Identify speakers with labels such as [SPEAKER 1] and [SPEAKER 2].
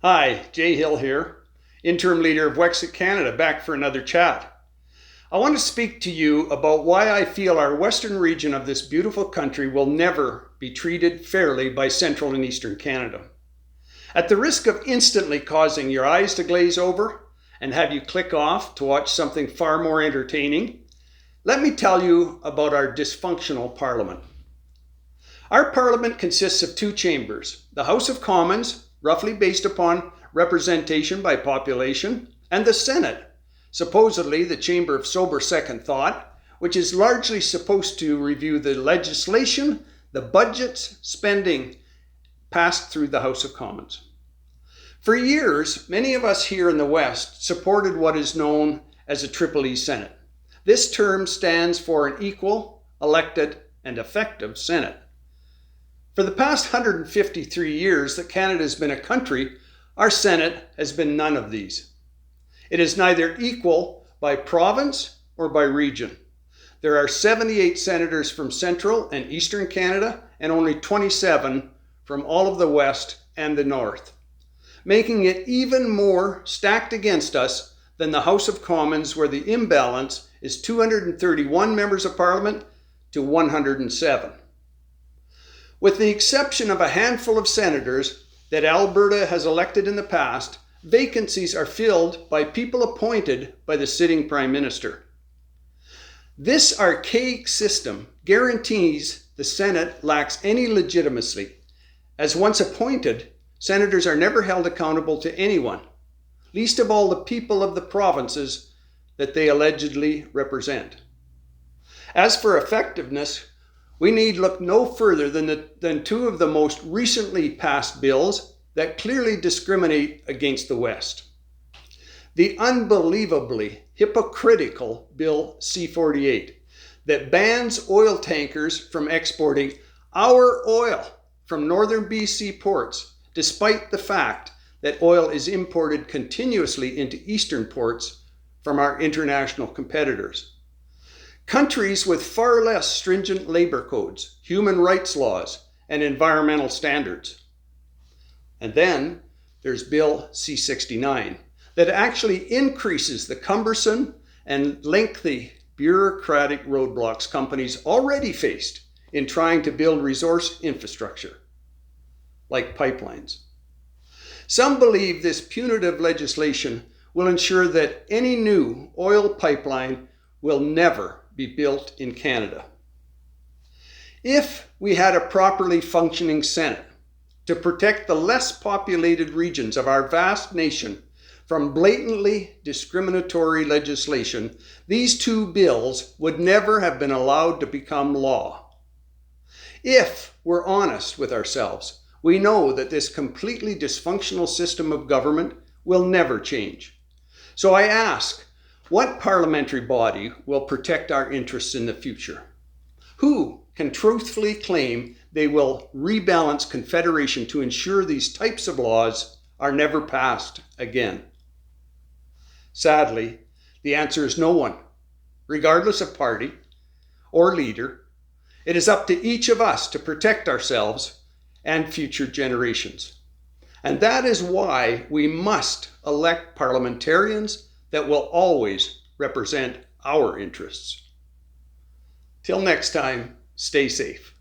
[SPEAKER 1] Hi, Jay Hill here, interim leader of Wexit Canada, back for another chat. I want to speak to you about why I feel our western region of this beautiful country will never be treated fairly by central and eastern Canada. At the risk of instantly causing your eyes to glaze over and have you click off to watch something far more entertaining, let me tell you about our dysfunctional parliament. Our parliament consists of two chambers, the House of Commons, roughly based upon representation by population, and the Senate, supposedly the chamber of sober second thought, which is largely supposed to review the legislation, the budgets, spending passed through the House of Commons. For years, many of us here in the West supported what is known as a Triple E Senate. This term stands for an equal, elected, and effective Senate. For the past 153 years that Canada has been a country, our Senate has been none of these. It is neither equal by province or by region. There are 78 senators from central and eastern Canada and only 27 from all of the west and the north, making it even more stacked against us than the House of Commons, where the imbalance is 231 members of Parliament to 107. With the exception of a handful of senators that Alberta has elected in the past, vacancies are filled by people appointed by the sitting Prime Minister. This archaic system guarantees the Senate lacks any legitimacy, as once appointed, senators are never held accountable to anyone, least of all the people of the provinces that they allegedly represent. As for effectiveness, we need look no further than two of the most recently passed bills that clearly discriminate against the West. The unbelievably hypocritical Bill C-48 that bans oil tankers from exporting our oil from northern BC ports, despite the fact that oil is imported continuously into eastern ports from our international competitors. Countries with far less stringent labor codes, human rights laws, and environmental standards. And then there's Bill C-69 that actually increases the cumbersome and lengthy bureaucratic roadblocks companies already faced in trying to build resource infrastructure, like pipelines. Some believe this punitive legislation will ensure that any new oil pipeline will never be built in Canada. If we had a properly functioning Senate to protect the less populated regions of our vast nation from blatantly discriminatory legislation, these two bills would never have been allowed to become law. If we're honest with ourselves, we know that this completely dysfunctional system of government will never change. So I ask, what parliamentary body will protect our interests in the future? Who can truthfully claim they will rebalance Confederation to ensure these types of laws are never passed again? Sadly, the answer is no one, regardless of party or leader. It is up to each of us to protect ourselves and future generations. And that is why we must elect parliamentarians that will always represent our interests. Till next time, stay safe.